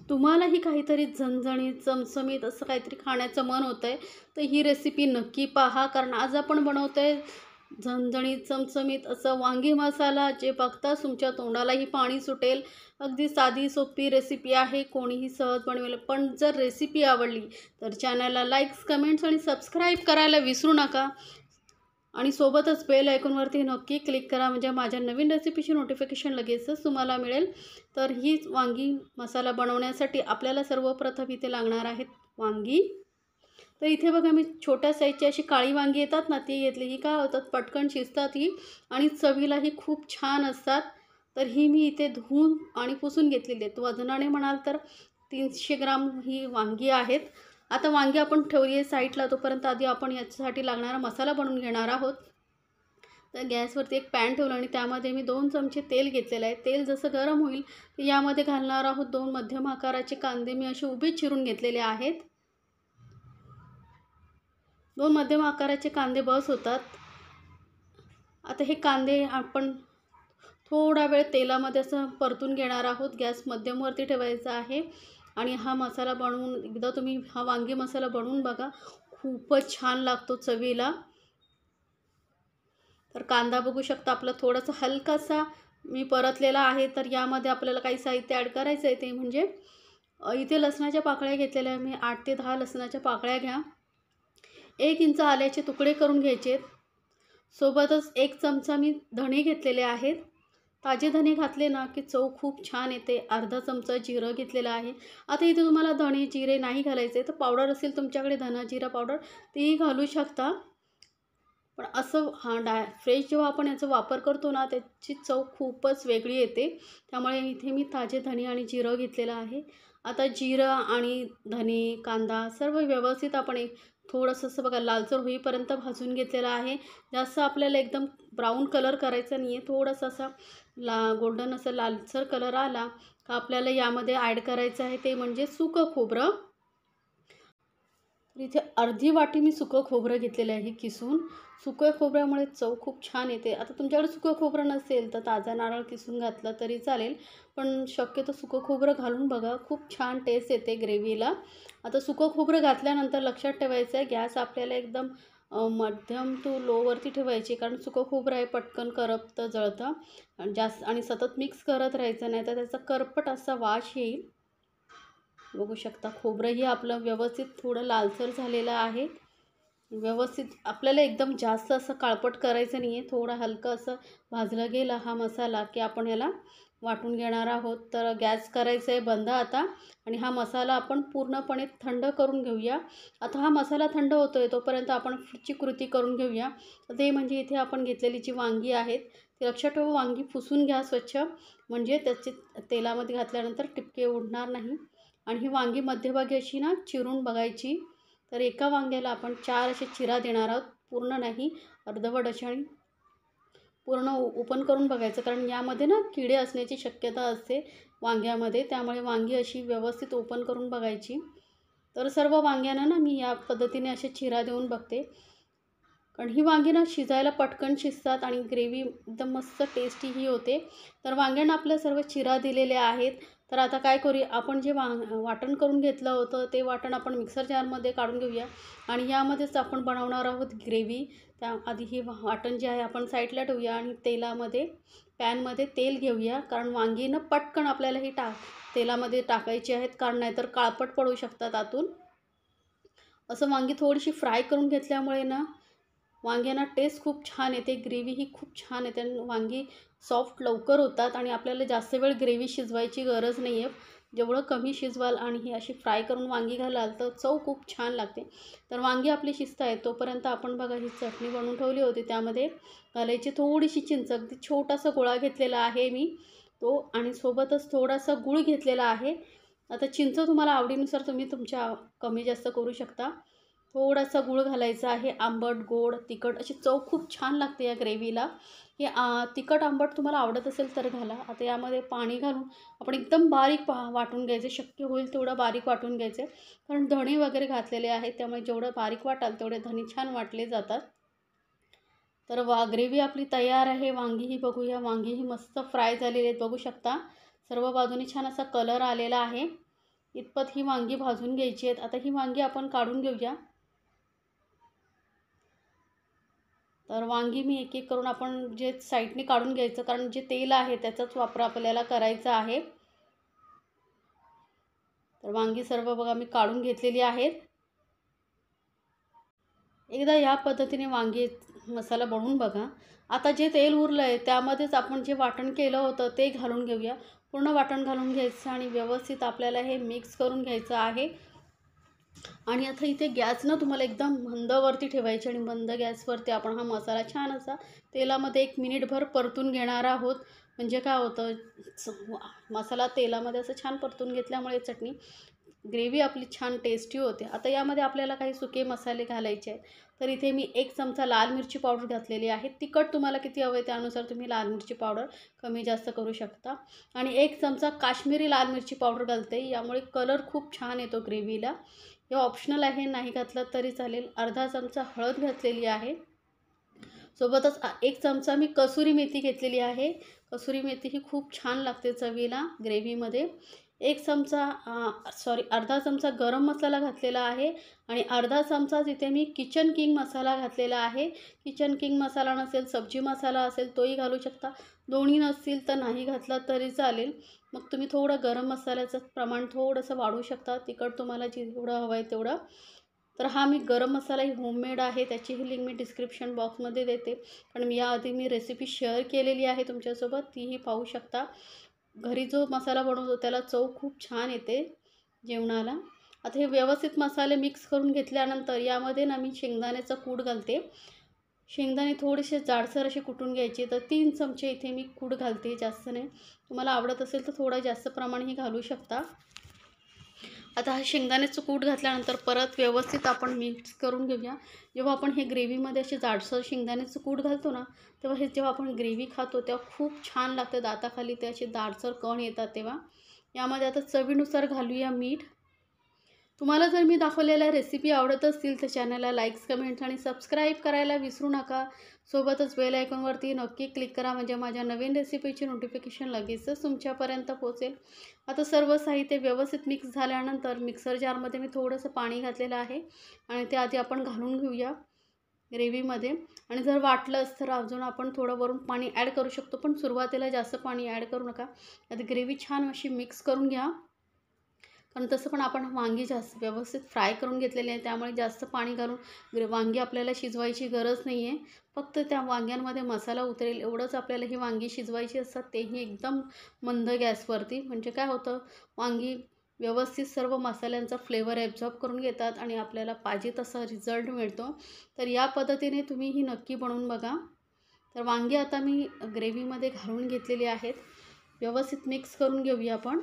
तुम्हालाही काहीतरी झणझणीत, चमचमीत असं काहीतरी खाण्याचं मन होतंय, तर ही रेसिपी नक्की पहा. कारण आज आपण बनवतोय झणझणीत, चमचमीत असं वांगी मसाला, जे बघताच तुमच्या तोंडालाही पाणी सुटेल. अगदी साधी सोपी रेसिपी आहे, कोणीही सहज बनवेल. पण जर रेसिपी आवडली तर चॅनलला लाईक्स, कमेंट्स आणि सबस्क्राईब करायला विसरू नका. आणि सोबतच बेल आयकॉनवरती नक्की क्लिक करा, म्हणजे माझ्या नवीन रेसिपीची नोटिफिकेशन लगेचच तुम्हाला मिळेल. तर ही वांगी मसाला बनवण्यासाठी आपल्याला सर्वप्रथम इथे लागणार आहेत वांगी. तर इथे बघा मी छोट्या साईजची अशी काळी वांगी येतात ना, ती घेतली. ही काय होतात, पटकन शिजतात ही आणि चवीलाही खूप छान असतात. तर ही मी इथे धुवून आणि पुसून घेतलेली आहेत. वजनाने म्हणाल तर 300 ग्राम ही वांगी आहेत. आता वांगी आपण ठेवली आहे साईडला, तोपर्यंत आधी आपण याच्यासाठी लागणारा मसाला बनवून घेणार आहोत. तर गॅसवरती एक पॅन ठेवलं आणि त्यामध्ये मी 2 चमचे तेल घेतलेलं आहे. तेल जसं गरम होईल तर यामध्ये घालणार आहोत 2 मध्यम आकाराचे कांदे. मी असे उभे चिरून घेतलेले आहेत. 2 मध्यम आकाराचे कांदे बस होतात. आता हे कांदे आपण थोडा वेळ तेलामध्ये असं परतून घेणार आहोत. गॅस मध्यमवरती ठेवायचा आहे आणि हा मसाला बनवून एकदा तुम्ही हा वांगी मसाला बनवून बघा, खूपच छान लागतो चवीला. तर कांदा बघू शकता आपला थोडासा हलकासा मी परतलेला आहे. तर यामध्ये आपल्याला काही साहित्य ॲड करायचं आहे, ते म्हणजे इथे लसणाच्या पाकळ्या घेतलेल्या आहे मी. 8 ते 10 लसणाच्या पाकळ्या घ्या. 1 इंच आल्याचे तुकडे करून घ्यायचे. सोबतच 1 चमचा मी धणे घेतलेले आहेत. ताजे धणे घातले ना की चव खूप छान येते. अर्धा चमचा जिरं घेतलेलं आहे. आता इथे तुम्हाला धणे जिरे नाही घालायचे तर पावडर असेल तुमच्याकडे धना जिरा पावडर तीही घालू शकता. पण असं फ्रेश जेव्हा आपण याचा वापर करतो ना, त्याची चव खूपच वेगळी येते. त्यामुळे इथे मी ताजे धणे आणि जिरं घेतलेलं आहे. आता जिरं आणि धणे, कांदा सर्व व्यवस्थित आपण एक थोडंसं असं बघा लालसर होईपर्यंत भाजून घेतलेलं आहे. जास्त आपल्याला एकदम ब्राऊन कलर करायचा नाही आहे. थोडंसं असा गोल्डन असं लालसर कलर आला का आपल्याला यामध्ये ॲड करायचं आहे, ते म्हणजे सुकं खोबरं. तर इथे अर्धी वाटी मी सुकं खोबरं घेतलेलं आहे किसून. सुकं खोबऱ्यामुळे चव खूप छान येते. आता तुमच्याकडे सुकं खोबरं नसेल तर ताजा नारळ किसून घातलं तरी चालेल, पण शक्यतो सुकं खोबरं घालून बघा, खूप छान टेस्ट येते ग्रेव्हीला. आता सुकं खोबरं घातल्यानंतर लक्षात ठेवायचं आहे, गॅस आपल्याला एकदम मध्यम टू लोवरती ठेवायची, कारण सुकं खोबरं आहे पटकन करपतं, जळतं आणि जास्त आणि सतत मिक्स करत राहायचं, नाही तर त्याचा करपट असा वास येईल. बघू शकता खोबरंही आपलं व्यवस्थित थोडं लालसर झालेलं आहे. व्यवस्थित आपल्याला एकदम जास्त असं काळपट करायचं नाही आहे. थोडं हलकं असं भाजला गेला हा मसाला की आपण याला वाटून घेणार आहोत. तर गॅस करायचं आहे बंद आता आणि हा मसाला आपण पूर्णपणे थंड करून घेऊया. आता हा मसाला थंड होतो आहे तोपर्यंत आपण पुढची कृती करून घेऊया. ते म्हणजे इथे आपण घेतलेली जी वांगी आहेत ती लक्षात ठेवा, वांगी पुसून घ्या स्वच्छ, म्हणजे त्याचे तेलामध्ये घातल्यानंतर टिपके उडणार नाही. आणि ही वांगी मध्यभागी अशी ना चिरून बघायची. तर एका वांग्याला आपण 4 असे चिरा देणार आहोत, पूर्ण नाही, अर्धवट अशी. आणि पूर्ण ओपन करून बघायचं, कारण यामध्ये ना किडे असण्याची शक्यता असते वांग्यामध्ये, त्यामुळे वांगी अशी व्यवस्थित ओपन करून बघायची. तर सर्व वांग्यांना ना मी या पद्धतीने असे चिरा देऊन बघते, कारण ही वांगी ना शिजायला पटकन शिजतात आणि ग्रेव्ही एकदम मस्त टेस्टीही होते. तर वांग्यांना आपल्या सर्व चिरा दिलेले आहेत. तर आता काय करूया, आपण जे वाटण करून घेतलं होतं ते वाटण आपण मिक्सर जारमध्ये काढून घेऊया आणि यामध्येच आपण बनवणार आहोत ग्रेव्ही. त्याआधी ही वाटण जे आहे आपण साईडला ठेवूया आणि तेलामध्ये पॅनमध्ये तेल घेऊया, कारण वांगी ना पटकन आपल्याला ही तेलामध्ये टाकायची आहेत, कारण नाहीतर काळपट पडू शकतात आतून. असं वांगी थोडीशी फ्राय करून घेतल्यामुळे ना वांग्यांना टेस्ट खूप छान येते, ग्रेव्ही ही खूप छान येते आणि वांगी सॉफ्ट लवकर होतात आणि आपल्याला जास्त वेळ ग्रेव्ही शिजवायची गरज नाही आहे. जेवढं कमी शिजवाल आणि ही अशी फ्राय करून वांगी घालाल तर चव खूप छान लागते. तर वांगी आपली शिजत आहे तोपर्यंत आपण बघा ही चटणी बनवून ठेवली होती, त्यामध्ये घालायची थोडीशी चिंच, अगदी छोटासा गोळा घेतलेला आहे मी तो, आणि सोबतच थोडासा गूळ घेतलेला आहे. आता चिंच तुम्हाला आवडीनुसार तुम्ही तुमच्या कमी जास्त करू शकता. थोडासा गूळ घालायचा आहे. आंबट, गोड, तिखट अशी चव खूप छान लागते या ग्रेव्हीला. हे तिखट आंबट तुम्हाला आवडत असेल तर घाला. आता यामध्ये पाणी घालून आपण एकदम बारीक वाटून घ्यायचे, शक्य होईल तेवढं बारीक वाटून घ्यायचे, कारण धणे वगैरे घातलेले आहेत त्यामुळे जेवढं बारीक वाटाल तेवढे धणे छान वाटले जातात. तर ग्रेव्ही आपली तयार आहे. वांगीही बघूया. वांगीही मस्त फ्राय झालेले आहेत, बघू शकता. सर्व बाजूनी छान असा कलर आलेला आहे. इतपत ही वांगी भाजून घ्यायची आहेत. आता ही वांगी आपण काढून घेऊया. तर वांगी मी एक एक करून आपण जे साईडने काढून घ्यायचं, कारण जे तेल आहे त्याचाच वापर आपल्याला करायचा आहे. तर वांगी सर्व बघा मी काढून घेतलेली आहेत. एकदा या पद्धतीने वांगी मसाला बनवून बघा. आता जे तेल उरलं आहे त्यामध्येच आपण जे वाटण केलं होतं ते घालून घेऊया. पूर्ण वाटण घालून घ्यायचं आणि व्यवस्थित आपल्याला हे मिक्स करून घ्यायचं आहे. आणि आता इथे गॅस ना तुम्हाला एकदम मंदवरती ठेवायची आणि मंद गॅसवरती आपण हा मसाला छान असा तेलामध्ये 1 मिनिटभर परतून घेणार आहोत. म्हणजे काय होतं, मसाला तेलामध्ये असं छान परतून घेतल्यामुळे चटणी ग्रेव्ही आपली छान टेस्टी होते. आता यामध्ये आपल्याला काही सुके मसाले घालायचे आहेत. तर इथे मी 1 चमचा लाल मिरची पावडर घातलेली आहे. तिखट तुम्हाला किती हवं आहे त्यानुसार तुम्ही लाल मिरची पावडर कमी जास्त करू शकता. आणि 1 चमचा काश्मीरी लाल मिरची पावडर घालते. यामुळे कलर खूप छान येतो ग्रेव्हीला. हे ऑप्शनल आहे, नाही घातलं तरी चालेल. अर्धा चमचा हळद घातलेली आहे. सोबतच 1 चमचा मी कसुरी मेथी घेतलेली आहे. कसुरी मेथी ही खूप छान लागते चवीला ग्रेव्हीमध्ये. 1 चमचा अर्धा चमचा गरम मसाला घातलेला आहे आणि अर्धा चमचा इथे मी किचन किंग मसाला घातलेला आहे. किचन किंग मसाला नसेल, सब्जी मसाला असेल तोही घालू शकता. दोन्ही नसतील तर नाही घातला तरी चालेल. मग तुम्ही थोडं गरम मसाल्याचं प्रमाण थोडंसं वाढवू शकता. तिखट तुम्हाला जेवढं हवं आहे तेवढं. तर हा मी गरम मसाला ही होममेड आहे. त्याचीही लिंक मी डिस्क्रिप्शन बॉक्समध्ये देते. पण मी याआधी मी रेसिपी शेअर केलेली आहे तुमच्यासोबत, तीही पाहू शकता. घरी जो मसाला बनवतो त्याला चव खूप छान येते जेवणाला. आता हे व्यवस्थित मसाले मिक्स करून घेतल्यानंतर यामध्ये ना मी शेंगदाण्याचा कूट घालते. शेंगदाणे थोडेसे जाडसर असे कुटून घ्यायचे. तर 3 चमचे इथे मी कूट घालते, जास्त नाही. तुम्हाला आवडत असेल तर थोडं जास्त प्रमाणही घालू शकता. आता हा शेंगदाण्याचं कूट घातल्यानंतर परत व्यवस्थित आपण मिक्स करून घेऊया. जेव्हा आपण हे ग्रेव्हीमध्ये असे जाडसर शेंगदाण्याचं कूट घालतो ना, तेव्हा हे जेव्हा आपण ग्रेव्ही खातो तेव्हा खूप छान लागतं. दाताखाली ते असे जाडसर कण येतात तेव्हा. यामध्ये आता चवीनुसार घालूया मीठ. तुम्हाला जर मी दाखवलेल्या रेसिपी आवडत असतील तर चॅनलला लाईक्स, कमेंट्स आणि सबस्क्राईब करायला विसरू नका. सोबतच बेल आयकॉनवरती नक्की क्लिक करा, म्हणजे माझ्या नवीन रेसिपीची नोटिफिकेशन लगेचच तुमच्यापर्यंत पोहोचेल. आता सर्व साहित्य व्यवस्थित मिक्स झाल्यानंतर मिक्सर जारमध्ये मी थोडंसं पाणी घातलेलं आहे आणि ते आधी आपण घालून घेऊया ग्रेव्हीमध्ये. आणि जर वाटलंच तर अजून आपण थोडं वरून पाणी ॲड करू शकतो, पण सुरुवातीला जास्त पाणी ॲड करू नका. आता ग्रेव्ही छान अशी मिक्स करून घ्या, कारण तसं पण आपण वांगी जास्त व्यवस्थित फ्राय करून घेतलेली आहे, त्यामुळे जास्त पाणी घालून वांगी आपल्याला शिजवायची गरज नाही आहे. फक्त त्या वांग्यांमध्ये मसाला उतरेल एवढंच आपल्याला ही वांगी शिजवायची असतात, तेही एकदम मंद गॅसवरती. म्हणजे काय होतं, वांगी व्यवस्थित सर्व मसाल्यांचा फ्लेवर ॲब्झॉर्ब करून घेतात आणि आपल्याला पाहिजे तसा रिझल्ट मिळतो. तर या पद्धतीने तुम्ही ही नक्की बनवून बघा. तर वांगी आता मी ग्रेव्हीमध्ये घालून घेतलेली आहेत. व्यवस्थित मिक्स करून घेऊया आपण.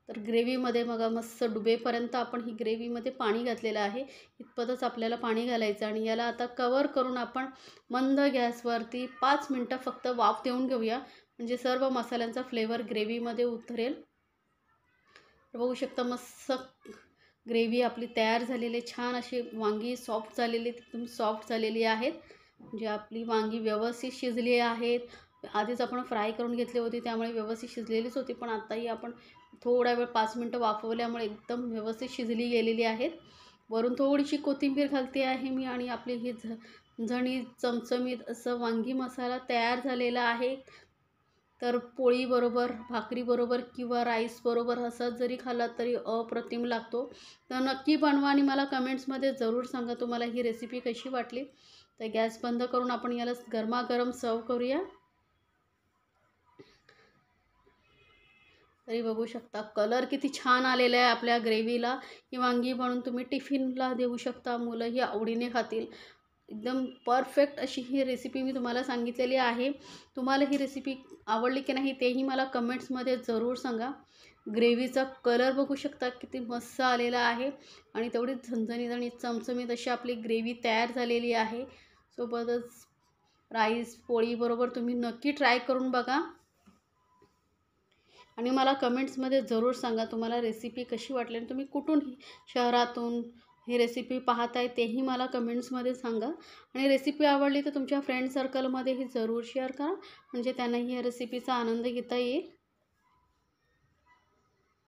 तर ग्रेव्हीमध्ये मग मस्त डुबेपर्यंत आपण ही ग्रेव्हीमध्ये पाणी घातलेलं आहे. इतपतच आपल्याला पाणी घालायचं आणि याला आता कवर करून आपण मंद गॅसवरती 5 मिनटं फक्त वाफ देऊन घेऊया, म्हणजे सर्व मसाल्यांचा फ्लेवर ग्रेव्हीमध्ये उतरेल. बघू शकता मस्त ग्रेव्ही आपली तयार झालेली, छान अशी वांगी सॉफ्ट झालेली, एकदम सॉफ्ट झालेली आहेत. म्हणजे आपली वांगी व्यवस्थित शिजली आहेत. आधीच आपण फ्राय करून घेतली होती त्यामुळे व्यवस्थित शिजलेलीच होती, पण आत्ताही आपण थोडा वेळ 5 मिनटं वाफवल्यामुळे एकदम व्यवस्थित शिजली गेलेली आहेत. वरून थोडीशी कोथिंबीर घालते आहे मी आणि आपली ही झणझणीत चमचमीत असं वांगी मसाला तयार झालेला आहे. तर पोळीबरोबर, भाकरीबरोबर किंवा राईसबरोबर असाच जरी खाल्ला तरी अप्रतिम लागतो. तर नक्की बनवा आणि मला कमेंट्समध्ये जरूर सांगा तुम्हाला ही रेसिपी कशी वाटली. तर गॅस बंद करून आपण याला गरमागरम सर्व करूया. तरी बघू शकता कलर किती छान आलेला आहे आपल्या ग्रेव्हीला. ही वांगी बनवून तुम्ही टिफिनला देऊ शकता, मुलंही आवडीने खातील. एकदम परफेक्ट अशी ही रेसिपी मी तुम्हाला सांगितलेली आहे. तुम्हाला ही रेसिपी आवडली की नाही तेही मला कमेंट्समध्ये जरूर सांगा. ग्रेव्हीचा कलर बघू शकता किती मस्त आलेला आहे आणि तेवढीच झणझणीत आणि चमचमीत अशी आपली ग्रेव्ही तयार झालेली आहे. सोबतच राईस पोळीबरोबर तुम्ही नक्की ट्राय करून बघा आणि मला कमेंट्समध्ये जरूर सांगा तुम्हाला रेसिपी कशी वाटली आणि तुम्ही कुठून शहरातून ही रेसिपी पाहत आहे तेही मला कमेंट्समध्ये सांगा. आणि रेसिपी आवडली तर तुमच्या फ्रेंड सर्कलमध्येही जरूर शेअर करा, म्हणजे त्यांनाही या रेसिपीचा आनंद घेता येईल.